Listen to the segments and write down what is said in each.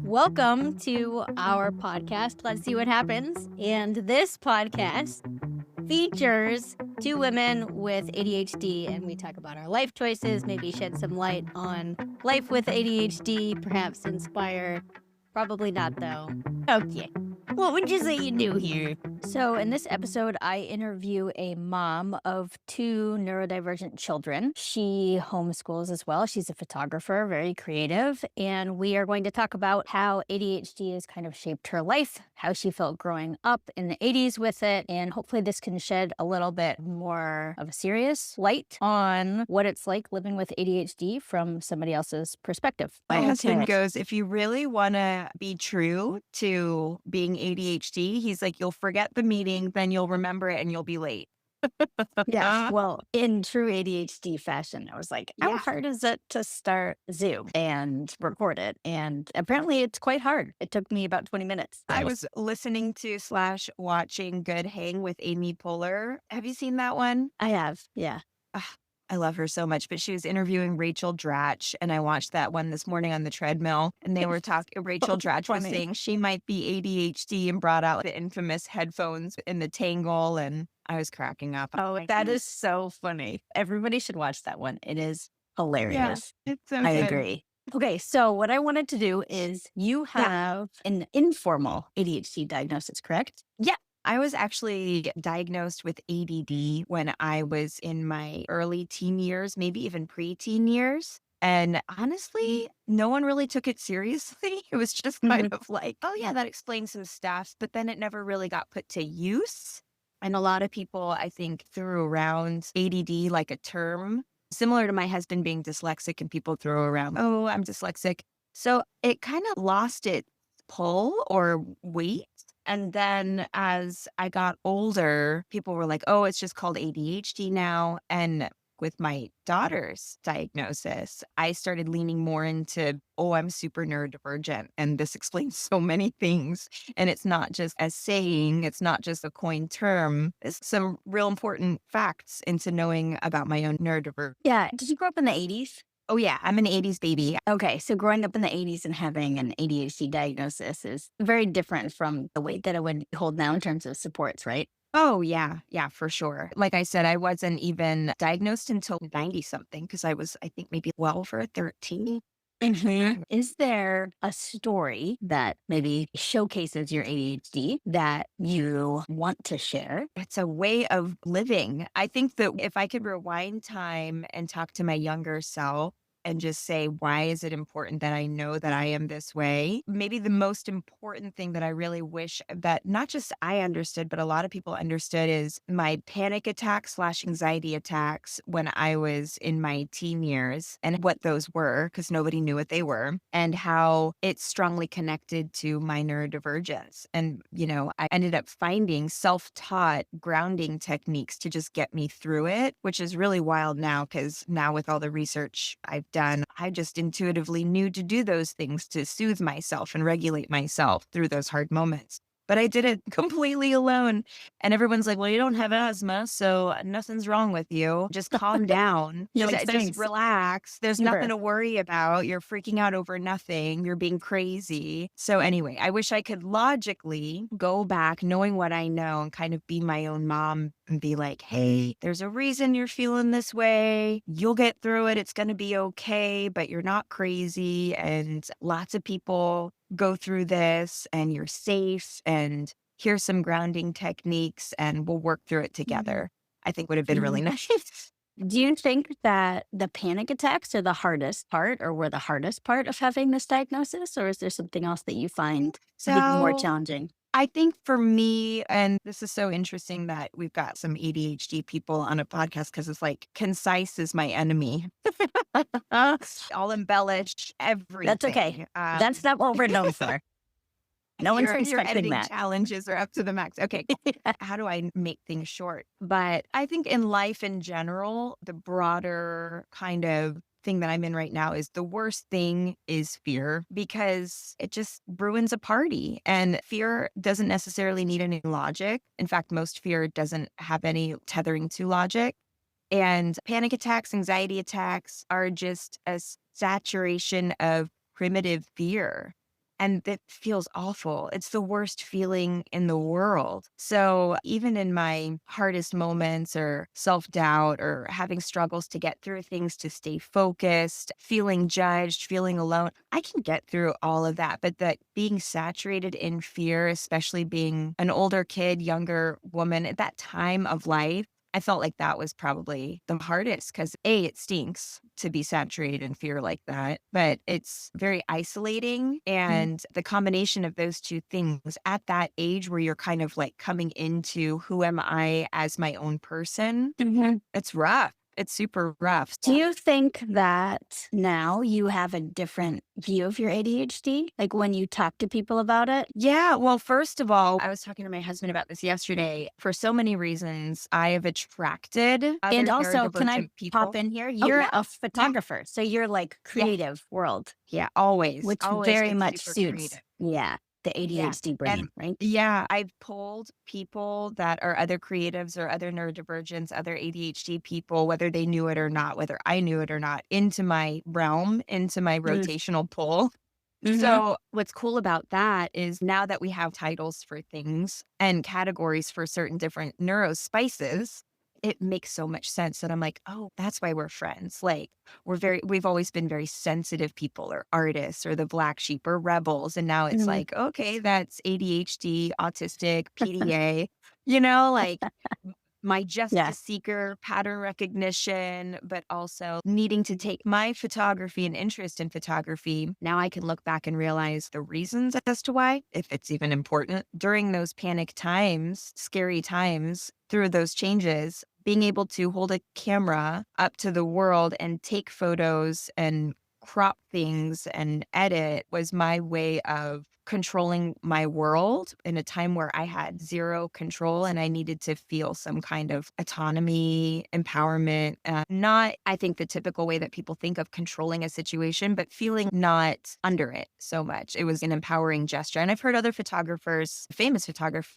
Welcome to our podcast. Let's see what happens. And this podcast features two women with ADHD, and we talk about our life choices, maybe shed some light on life with ADHD, perhaps inspire. Probably not, though. Okay. What would you say you do here? So, in this episode, I interview a mom of two neurodivergent children. She homeschools as well. She's a photographer, very creative. And we are going to talk about how ADHD has kind of shaped her life, how she felt growing up in the 80s with it. And hopefully, this can shed a little bit more of a serious light on what it's like living with ADHD from somebody else's perspective. My husband goes, if you really want to be true to being ADHD, he's like, you'll forget the meeting, then you'll remember it and you'll be late. Yeah. Well, in true ADHD fashion, I was like, how hard is it to start Zoom and record it? And apparently it's quite hard. It took me about 20 minutes. I was listening to / watching Good Hang with Amy Poehler. Have you seen that one? I have. Yeah. I love her so much, but she was interviewing Rachel Dratch, and I watched that one this morning on the treadmill, and they were talking, Rachel Dratch was saying she might be ADHD and brought out the infamous headphones in the tangle, and I was cracking up. Oh, that is so funny. Everybody should watch that one. It is hilarious. Yeah, it's so I good. agree. Okay, so what I wanted to do is you have an informal ADHD diagnosis, correct? Yeah. I was actually diagnosed with ADD when I was in my early teen years, maybe even pre-teen years. And honestly, no one really took it seriously. It was just kind of like, oh yeah, that explains some stuff. But then it never really got put to use. And a lot of people, I think, threw around ADD like a term, similar to my husband being dyslexic, and people throw around, oh, I'm dyslexic. So it kind of lost its pull or weight. And then as I got older, people were like, oh, it's just called ADHD now. And with my daughter's diagnosis, I started leaning more into, oh, I'm super neurodivergent. And this explains so many things. And it's not just a saying, it's not just a coined term. It's some real important facts into knowing about my own neurodivergence. Yeah. Did you grow up in the 80s? Oh, yeah, I'm an 80s baby. Okay, so growing up in the 80s and having an ADHD diagnosis is very different from the weight that I would hold now in terms of supports, right? Oh, yeah. Yeah, for sure. Like I said, I wasn't even diagnosed until 90 something because I was, I think, maybe 12 or 13. Is there a story that maybe showcases your ADHD that you want to share? It's a way of living. I think that if I could rewind time and talk to my younger self and just say, why is it important that I know that I am this way? Maybe the most important thing that I really wish that not just I understood, but a lot of people understood is my panic attacks / anxiety attacks when I was in my teen years and what those were, because nobody knew what they were, and how it's strongly connected to my neurodivergence. And, you know, I ended up finding self-taught grounding techniques to just get me through it, which is really wild now, because now with all the research I've done, I just intuitively knew to do those things to soothe myself and regulate myself through those hard moments. But I did it completely alone. And everyone's like, well, you don't have asthma, so nothing's wrong with you. Just calm down. Just relax. There's nothing to worry about. You're freaking out over nothing. You're being crazy. So anyway, I wish I could logically go back knowing what I know and kind of be my own mom and be like, hey, there's a reason you're feeling this way. You'll get through it. It's going to be okay, but you're not crazy. And lots of people go through this and you're safe, and here's some grounding techniques and we'll work through it together. I think would have been really nice. Do you think that the panic attacks are the hardest part, or were the hardest part of having this diagnosis? Or is there something else that you find to be more challenging? I think for me, and this is so interesting that we've got some ADHD people on a podcast, because it's like, concise is my enemy. I'll embellish everything. That's okay. That's not what we're known for. No one's your expecting editing that. challenges are up to the max. Okay, how do I make things short? But I think in life in general, the broader kind of thing that I'm in right now is the worst thing is fear, because it just ruins a party. And fear doesn't necessarily need any logic. In fact, most fear doesn't have any tethering to logic. And panic attacks, anxiety attacks are just a saturation of primitive fear. And that feels awful. It's the worst feeling in the world. So even in my hardest moments or self-doubt or having struggles to get through things, to stay focused, feeling judged, feeling alone, I can get through all of that. But that being saturated in fear, especially being an older kid, younger woman at that time of life, I felt like that was probably the hardest because A, it stinks to be saturated in fear like that, but it's very isolating. And the combination of those two things at that age where you're kind of like coming into who am I as my own person, Mhm. it's rough. It's super rough. Do you think that now you have a different view of your ADHD? Like when you talk to people about it? Yeah. Well, first of all, I was talking to my husband about this yesterday. For so many reasons, I have attracted And other also, can I neurodivergent pop people. in here? Oh, You're yeah. a Yeah. photographer, so you're like Yeah. creative world, Yeah. Always, which always very been much super suits, creative. yeah, the Yeah. ADHD And brain, right? yeah, I've pulled people that are other creatives or other neurodivergents, other ADHD people, whether they knew it or not, whether I knew it or not, into my realm, into my Mm. rotational pull. Mhm. So, what's cool about that is now that we have titles for things and categories for certain different neurospices, it makes so much sense that I'm like, oh, that's why we're friends. Like, we've always been very sensitive people or artists or the black sheep or rebels. And now it's Mhm. like, okay, that's ADHD, autistic, PDA, like my Yeah. justice seeker, pattern recognition, but also needing to take my photography and interest in photography. Now I can look back and realize the reasons as to why, if it's even important. During those panic times, scary times, through those changes, being able to hold a camera up to the world and take photos and crop things and edit was my way of controlling my world in a time where I had zero control and I needed to feel some kind of autonomy, empowerment, not, I think, the typical way that people think of controlling a situation, but feeling not under it so much. It was an empowering gesture. And I've heard other photographers, famous photographers,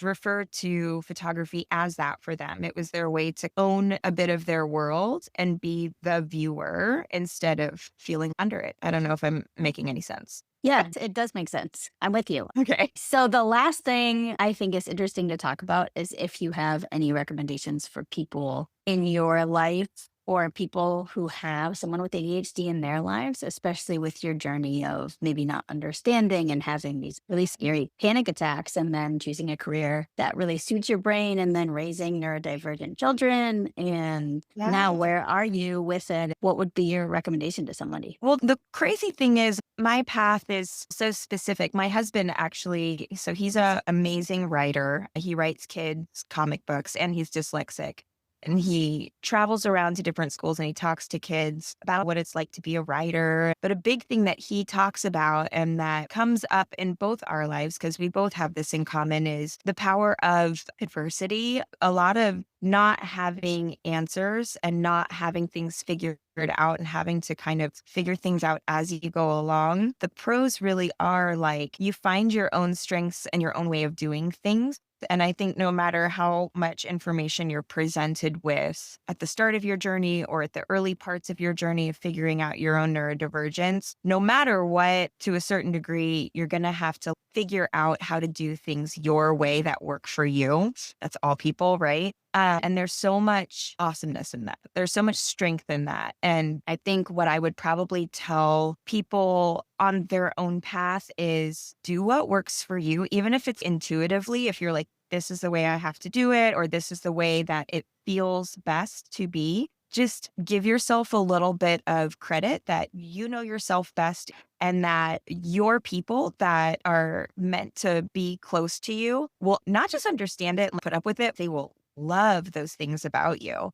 refer to photography as that for them. It was their way to own a bit of their world and be the viewer instead of feeling under it. I don't know if I'm making any sense. Yeah, it does make sense. I'm with you. Okay. So the last thing I think is interesting to talk about is if you have any recommendations for people in your life or people who have someone with ADHD in their lives, especially with your journey of maybe not understanding and having these really scary panic attacks and then choosing a career that really suits your brain and then raising neurodivergent children. And now, Yeah. where are you with it? What would be your recommendation to somebody? Well, the crazy thing is my path is so specific. My husband actually, so he's a amazing writer. He writes kids comic books and he's dyslexic. And he travels around to different schools and he talks to kids about what it's like to be a writer. But a big thing that he talks about and that comes up in both our lives, because we both have this in common, is the power of adversity. A lot of not having answers and not having things figured out and having to kind of figure things out as you go along. The pros really are like you find your own strengths and your own way of doing things. And I think no matter how much information you're presented with at the start of your journey or at the early parts of your journey of figuring out your own neurodivergence, no matter what, to a certain degree, you're going to have to figure out how to do things your way that work for you. That's all people, right? And there's so much awesomeness in that. There's so much strength in that. And I think what I would probably tell people on their own path is do what works for you, even if it's intuitively, if you're like, this is the way I have to do it, or this is the way that it feels best to be. Just give yourself a little bit of credit that you know yourself best and that your people that are meant to be close to you will not just understand it and put up with it, they will love those things about you.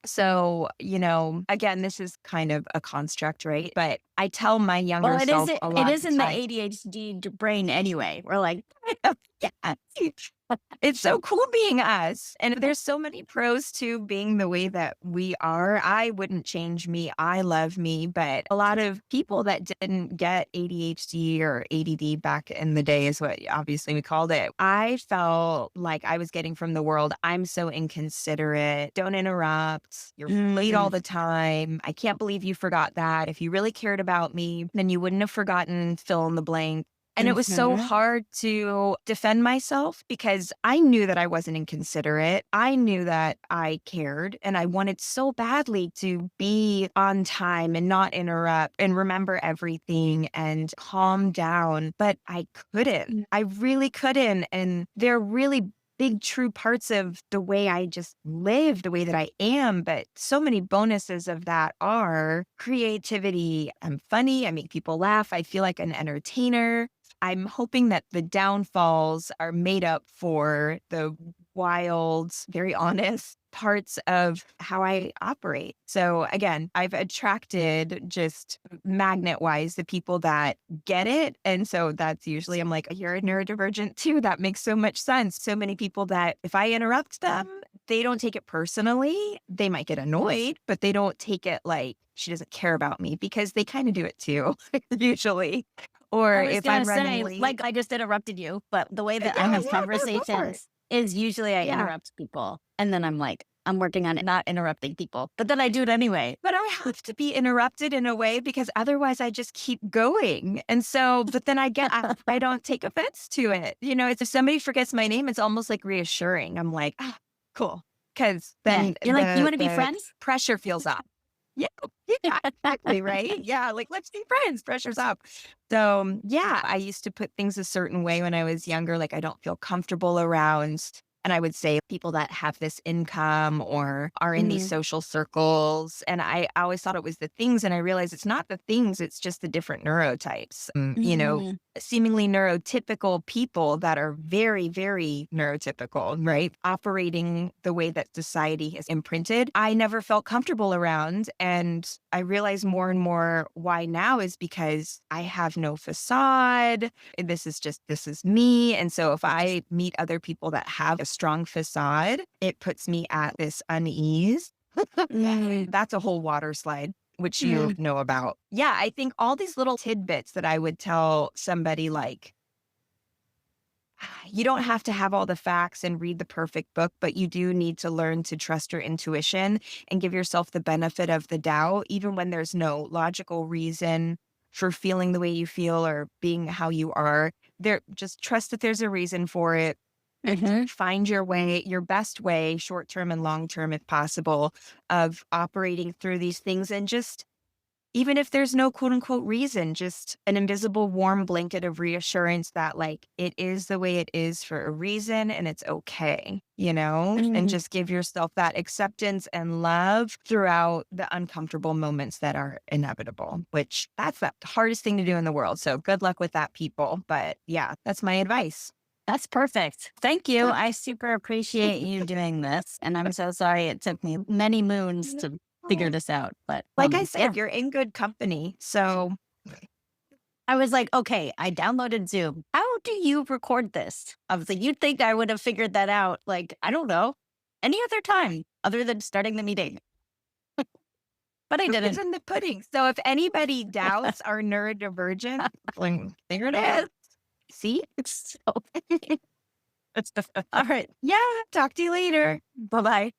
So, again, this is kind of a construct, right? But I tell my Well, younger it is self it a it lot of is the in the time. ADHD brain anyway. We're like, Yeah. It's so cool being us. And there's so many pros to being the way that we are. I wouldn't change me. I love me. But a lot of people that didn't get ADHD or ADD back in the day is what obviously we called it. I felt like I was getting from the world. I'm so inconsiderate. Don't interrupt. You're late all mm, the time. I can't believe you forgot that. If you really cared about me, then you wouldn't have forgotten fill in the blank. And it was so hard to defend myself because I knew that I wasn't inconsiderate. I knew that I cared and I wanted so badly to be on time and not interrupt and remember everything and calm down. But I couldn't. I really couldn't. And there are really big true parts of the way I just live, the way that I am. But so many bonuses of that are creativity. I'm funny. I make people laugh. I feel like an entertainer. I'm hoping that the downfalls are made up for the wild, very honest parts of how I operate. So again, I've attracted just magnet wise the people that get it. And so that's usually, I'm like, you're a neurodivergent too. That makes so much sense. So many people that if I interrupt them, they don't take it personally. They might get annoyed, but they don't take it like she doesn't care about me because they kind of do it too, usually. Or I was if gonna I'm running say, late. like, I just interrupted you, but the way that I Yeah, have yeah, no, go for it. conversations is usually I Yeah. interrupt people, and then I'm like, I'm working on it, not interrupting people, but then I do it anyway. But I have to be interrupted in a way because otherwise I just keep going. And so, but then I don't take offense to it. It's if somebody forgets my name, it's almost like reassuring. I'm like, ah, cool. Because Yeah, then you're like, you want to be the friends? pressure feels off. Yeah, yeah, exactly, right? Yeah, like, let's be friends, pressure's up. So, yeah, I used to put things a certain way when I was younger, like, I don't feel comfortable around. And I would say people that have this income or are in these Mhm, social circles. And I always thought it was the things. And I realized it's not the things, it's just the different neurotypes. mhm, Seemingly neurotypical people that are very, very neurotypical, right? Operating the way that society has imprinted, I never felt comfortable around. And I realize more and more why now is because I have no facade. This is me. And so if I meet other people that have a strong facade, it puts me at this unease. mhm, That's a whole water slide, which you mhm, know about. Yeah, I think all these little tidbits that I would tell somebody like, you don't have to have all the facts and read the perfect book, but you do need to learn to trust your intuition and give yourself the benefit of the doubt, even when there's no logical reason for feeling the way you feel or being how you are. Just trust that there's a reason for it. mhm. Find your way, your best way, short term and long term, if possible, of operating through these things. And just, even if there's no quote unquote reason, just an invisible warm blanket of reassurance that, like, it is the way it is for a reason and it's okay, and Mhm. just give yourself that acceptance and love throughout the uncomfortable moments that are inevitable, which that's the hardest thing to do in the world. So good luck with that, people. But yeah, that's my advice. That's perfect. Thank you. I super appreciate you doing this, and I'm so sorry it took me many moons to figure this out, but, Like I yeah. said, you're in good company. So I was like, "Okay, I downloaded Zoom. How do you record this?" I was like, "You'd think I would have figured that out, like, I don't know, any other time other than starting the meeting." But I proof is didn't. in the pudding. So if anybody doubts our neurodivergent, like, there it is. See? So all right. Yeah. Talk to you later. Bye-bye.